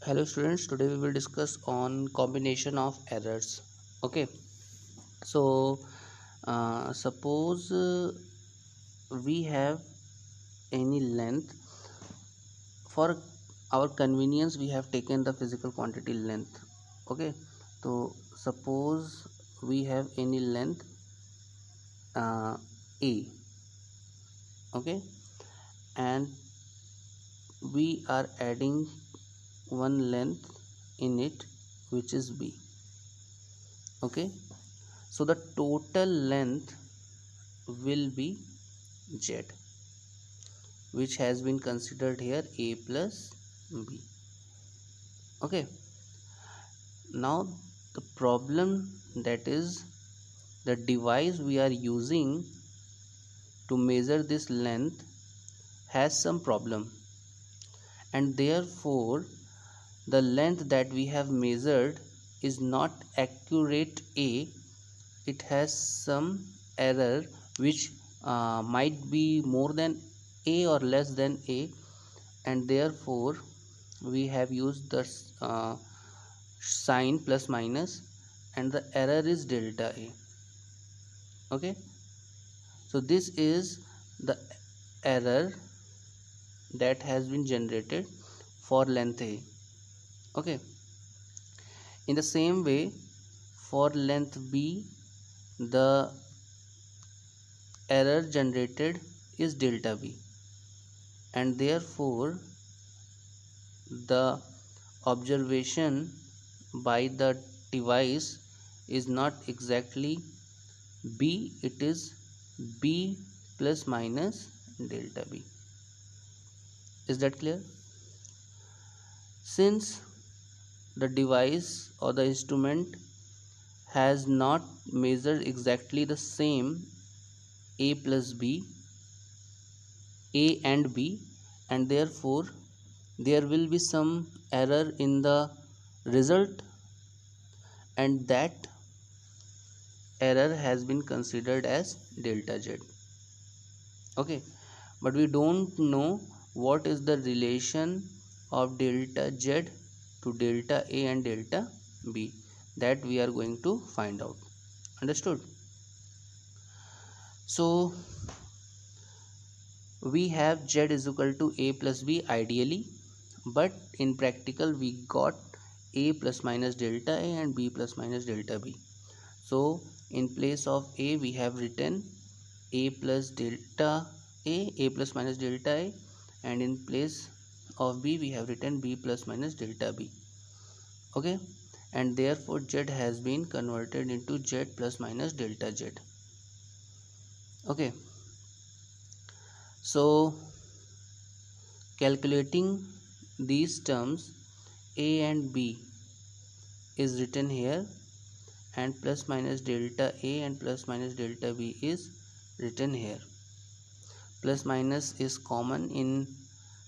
Hello students, today we will discuss on combination of errors. Okay, so suppose we have any length. For our convenience we have taken the physical quantity length. Okay, so suppose we have any length a. Okay, and we are adding one length in it, which is b. Okay, so the total length will be z, which has been considered here a plus b. Okay, now the problem, that is the device we are using to measure this length has some problem, and therefore the length that we have measured is not accurate a. It has some error which might be more than a or less than a, and therefore we have used the sign plus minus, and the error is delta a. Okay, so this is the error that has been generated for length a. Okay, in the same way for length b, the error generated is delta b, and therefore the observation by the device is not exactly b, it is b plus minus delta b. Is that clear? Since the device or the instrument has not measured exactly the same a plus b, a and b, and therefore there will be some error in the result, and that error has been considered as delta z. Okay, but we don't know what is the relation of delta z to delta a and delta b. That we are going to find out. Understood? So we have z is equal to a plus b ideally, but in practical we got a plus minus delta a and b plus minus delta b. So in place of a we have written a plus delta a plus minus delta a, and in place of b we have written b plus minus delta b. Okay, and therefore z has been converted into z plus minus delta z. Okay, so calculating these terms, a and b is written here, and plus minus delta a and plus minus delta b is written here. Plus minus is common in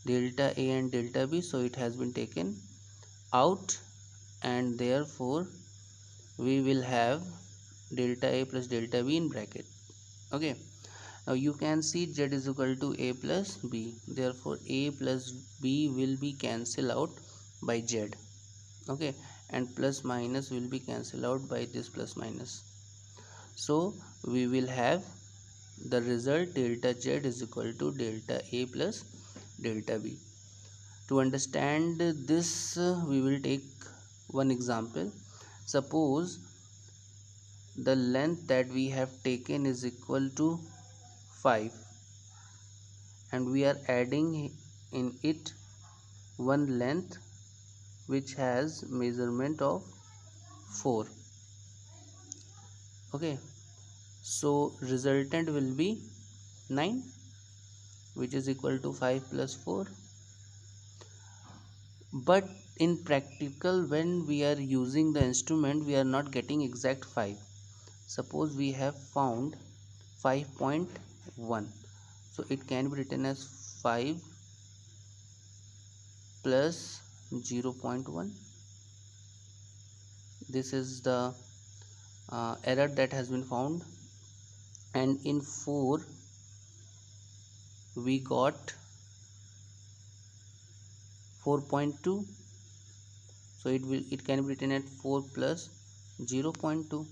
delta a and delta b, so it has been taken out, and therefore we will have delta a plus delta b in bracket. Okay, now you can see z is equal to a plus b, therefore a plus b will be cancelled out by z. Okay, and plus minus will be cancelled out by this plus minus, so we will have the result delta z is equal to delta a plus delta b. To understand this, we will take one example. Suppose the length that we have taken is equal to 5, and we are adding in it one length which has measurement of 4. Okay, so resultant will be 9, which is equal to 5 plus 4. But in practical, when we are using the instrument, we are not getting exact 5. Suppose we have found 5.1, so it can be written as 5 plus 0.1. This is the error that has been found, and in 4 we got 4.2, So it can be written at 4 plus 0.2.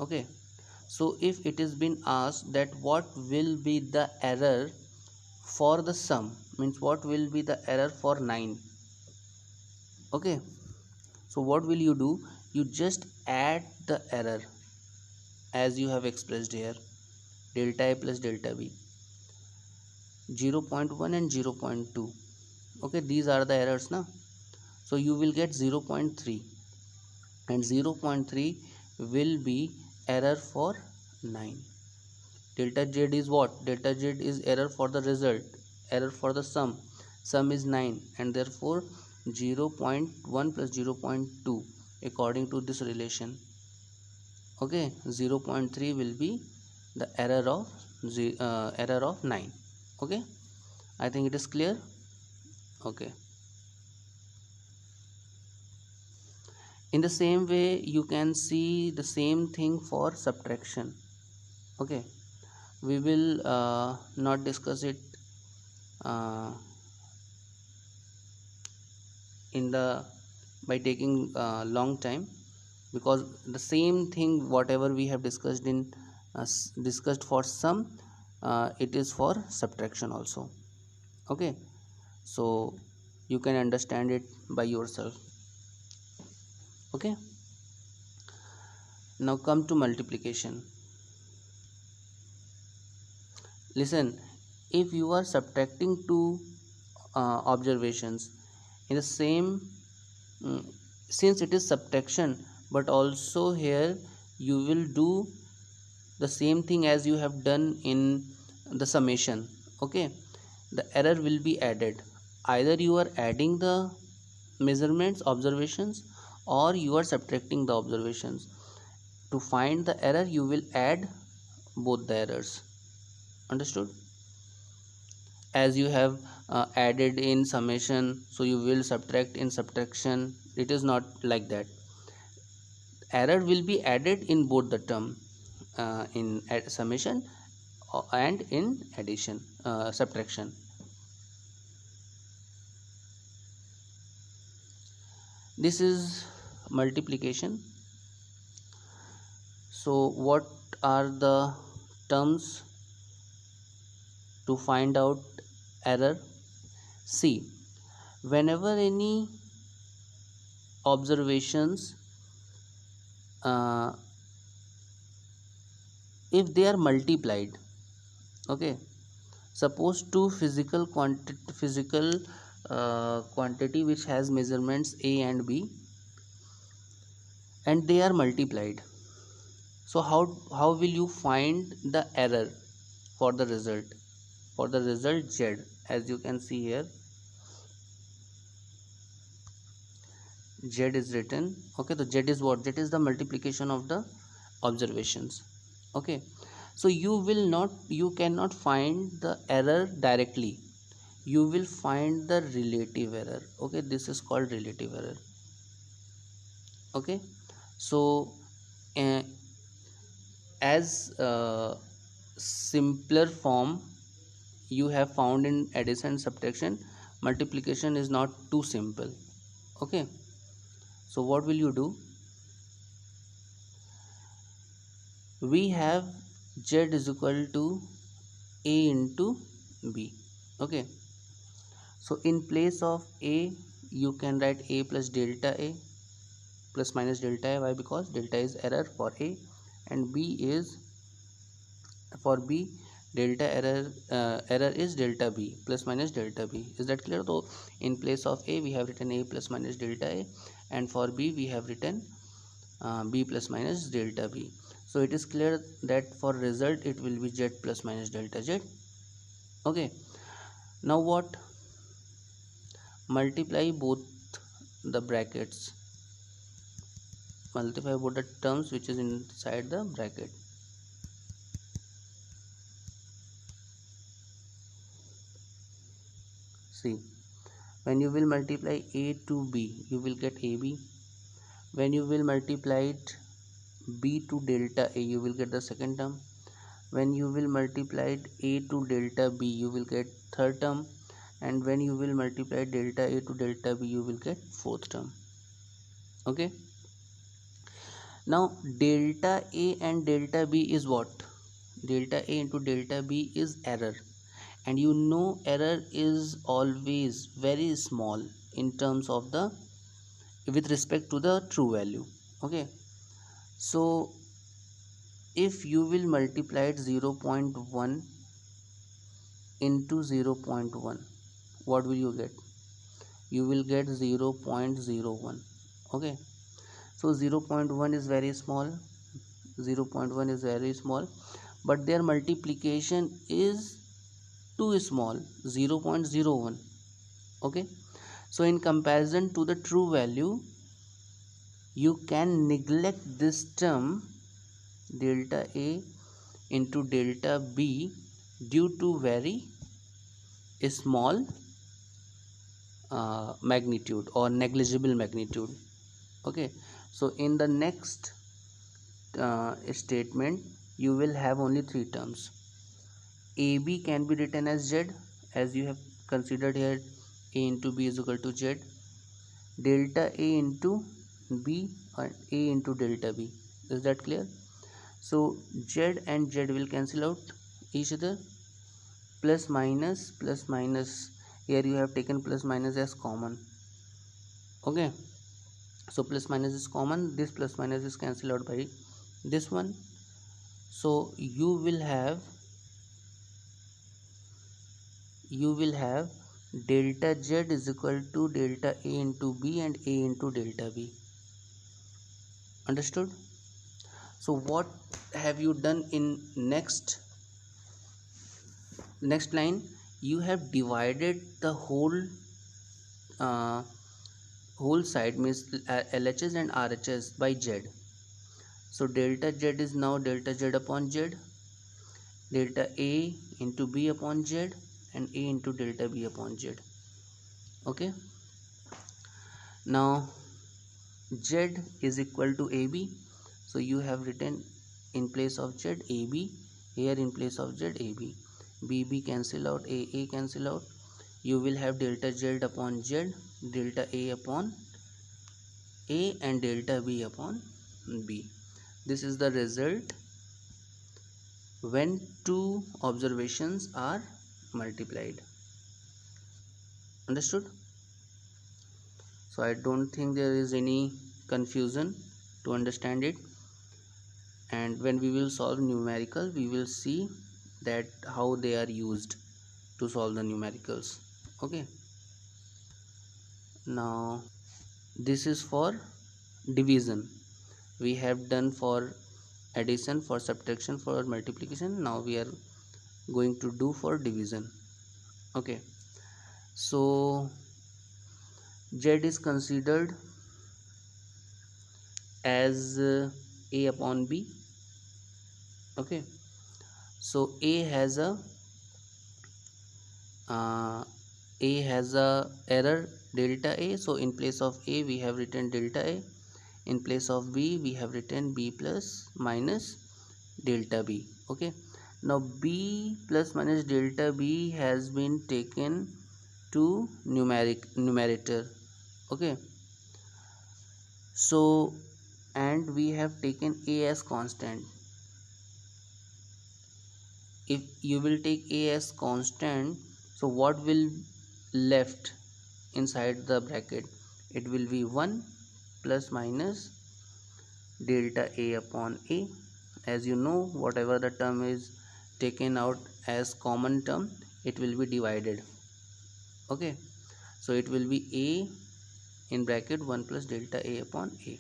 Okay, so if it is been asked that what will be the error for the sum, means what will be the error for 9. Okay, so what will you do? You just add the error as you have expressed here, delta a plus delta b, 0.1 and 0.2. Okay, these are the errors now. So you will get 0.3, and 0.3 will be error for 9. Delta z is what? Delta z is error for the result, error for the sum is 9, and therefore 0.1 plus 0.2 according to this relation. Okay, 0.3 will be the error of 9. Okay, I think it is clear. Okay, in the same way you can see the same thing for subtraction. Okay, we will not discuss it uh, in the by taking long time, because the same thing whatever we have discussed in discussed for sum, it is for subtraction also. Okay, so you can understand it by yourself. Okay, now come to multiplication. Listen, if you are subtracting two observations in the same, mm, since it is subtraction, but also here you will do the same thing as you have done in the summation. Okay, the error will be added. Either you are adding the measurements observations, or you are subtracting the observations. To find the error you will add both the errors. Understood? As you have added in summation, so you will subtract in subtraction. It is not like that. Error will be added in both the term, in summation and in addition, subtraction. This is multiplication. So what are the terms to find out error? See, whenever any observations, uh, if they are multiplied, okay, suppose two physical quantity which has measurements a and b, and they are multiplied. So how will you find the error for the result? For the result z, as you can see here, z is written. Okay, so z is what? Z is the multiplication of the observations. Okay, so you cannot find the error directly. You will find the relative error. Okay, this is called relative error. Okay, so uh, as simpler form you have found in addition and subtraction, multiplication is not too simple. Okay, so what will you do? We have z is equal to a into b. Okay, so in place of a you can write a plus delta a plus minus delta a. Why? Because delta is error for a, and b is for b, delta error is delta b plus minus delta b. Is that clear? So in place of a we have written a plus minus delta a, and for b we have written b plus minus delta b. So it is clear that for result it will be z plus minus delta z. Okay, now what? Multiply both the brackets, multiply both the terms which is inside the bracket. See, when you will multiply a to b you will get ab. When you will multiply it b to delta a you will get the second term. When you will multiply it a to delta b you will get third term. and when you will multiply delta A to delta B, you will get fourth term. Okay, now delta A and delta B is what? Delta A into delta B is error, and you know error is always very small in terms of the, with respect to the true value. Okay, so if you will multiply it 0.1 into 0.1, what will you get? You will get 0.01. Okay, so 0.1 is very small, 0.1 is very small, but their multiplication is too small, 0.01. Okay, so in comparison to the true value, you can neglect this term delta A into delta B due to very small magnitude or negligible magnitude. Okay, so in the next statement you will have only three terms. AB can be written as Z, as you have considered here A into B is equal to Z. Delta A into B and A into delta B, is that clear? So Z and Z will cancel out each other, plus minus, here you have taken plus minus as common. Okay, so plus minus is common, this plus minus is cancelled out by this one, so you will have delta Z is equal to delta A into B and A into delta B. Understood? So what have you done in next line? You have divided the whole side, means LHS and RHS, by Z. So delta Z is now delta Z upon Z, delta A into B upon Z, and A into delta B upon Z. Okay, now Z is equal to AB, so you have written in place of Z AB, here in place of Z AB, BB cancel out, AA cancel out, you will have delta Z upon Z, delta A upon A, and delta B upon B. This is the result when two observations are multiplied. Understood? So I don't think there is any confusion to understand it, and when we will solve numerical we will see that how they are used to solve the numericals. Okay, now this is for division. We have done for addition, for subtraction, for multiplication. Now we are going to do for division. Okay, so Z is considered as A upon B. Okay, so A has a error delta A, so in place of A we have written delta A, in place of B we have written B plus minus delta B. Okay, now B plus minus delta B has been taken to numerator. Okay, so and we have taken A as constant. If you will take A as constant, so what will left inside the bracket? It will be 1 plus minus delta A upon A. As you know, whatever the term is taken out as common term, it will be divided. Okay, so it will be A in bracket 1 plus delta A upon A.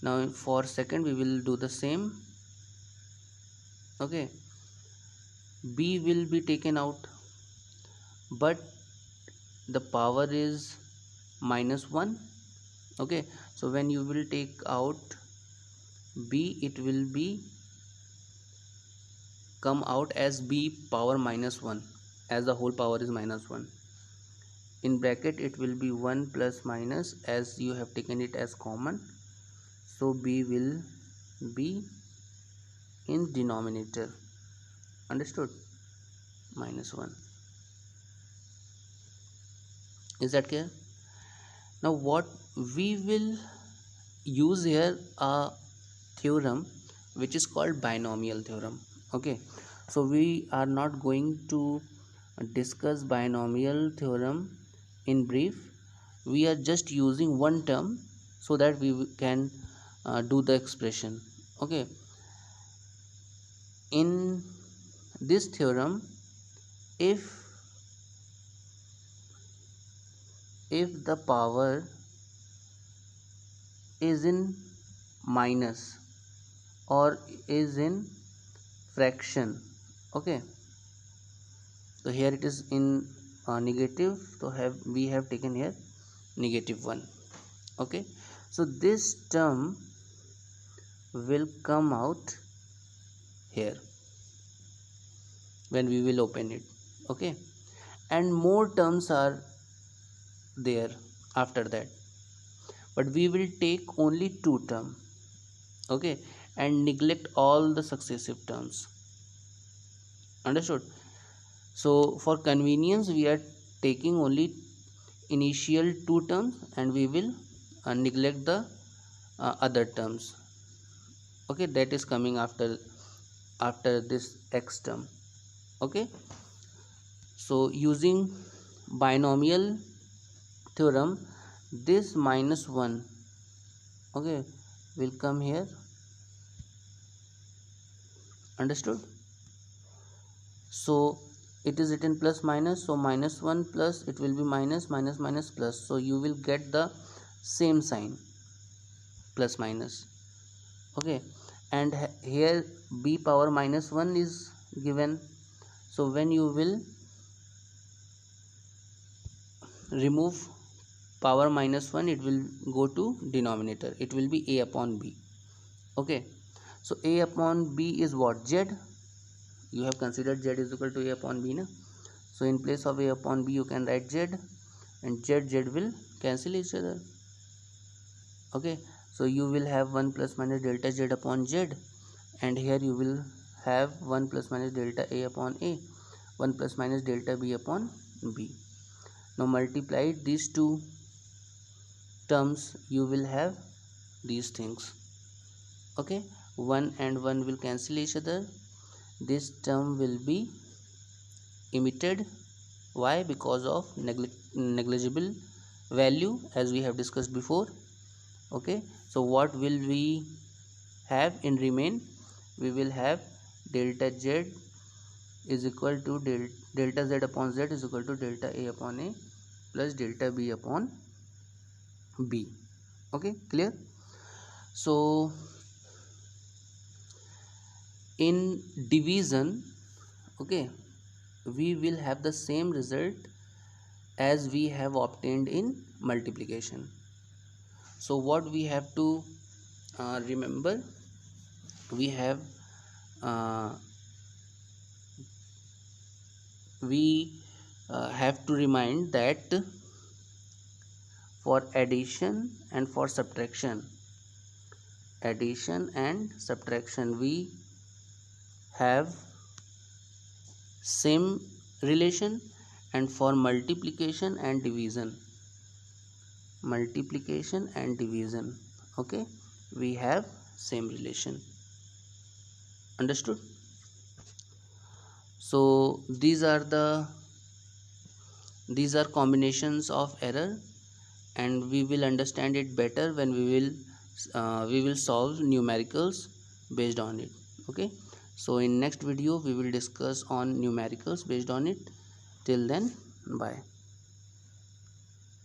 Now for second we will do the same. Okay, B will be taken out, but the power is -1. Okay, so when you will take out B, it will be come out as B power -1, as the whole power is -1. In bracket it will be 1 plus minus, as you have taken it as common, so B will be in denominator. Understood? -1. Is that clear? Now what we will use here a theorem which is called binomial theorem. Okay, so we are not going to discuss binomial theorem in brief. We are just using one term so that we can do the expression. Okay, in this theorem, if the power is in minus or is in fraction, okay, so here it is in negative, so we have taken here -1. Okay, so this term will come out here when we will open it. Okay, and more terms are there after that, but we will take only two terms. Okay, and neglect all the successive terms. Understood? So for convenience we are taking only initial two terms and we will neglect the other terms. Okay, that is coming after this x term. Okay, so using binomial theorem, this -1, okay, will come here. Understood? So it is written plus minus, so -1 plus it will be minus minus minus plus, so you will get the same sign, plus minus. Okay, and here b power -1 is given, so when you will remove power -1, it will go to denominator, it will be a upon b. Okay, so a upon b is what? Z. You have considered z is equal to a upon b, na? So in place of a upon b you can write z, and z will cancel each other. Okay, so you will have 1 plus minus delta z upon z, and here you will have 1 plus minus delta a upon a, 1 plus minus delta b upon b. Now multiply these two terms, you will have these things. Okay, 1 and 1 will cancel each other, this term will be omitted. Why? Because of negligible value, as we have discussed before. Okay, so what will we have in remain? We will have delta z is equal to delta z upon z is equal to delta a upon a plus delta b upon b. Okay, clear? So in division, okay, we will have the same result as we have obtained in multiplication. So what we have to remember, we have to remind that for addition and for subtraction, we have same relation, and for multiplication and division, okay, we have same relation. Understood? So these are combinations of error, and we will understand it better when we will solve numericals based on it. Okay, so in next video we will discuss on numericals based on it. Till then, bye.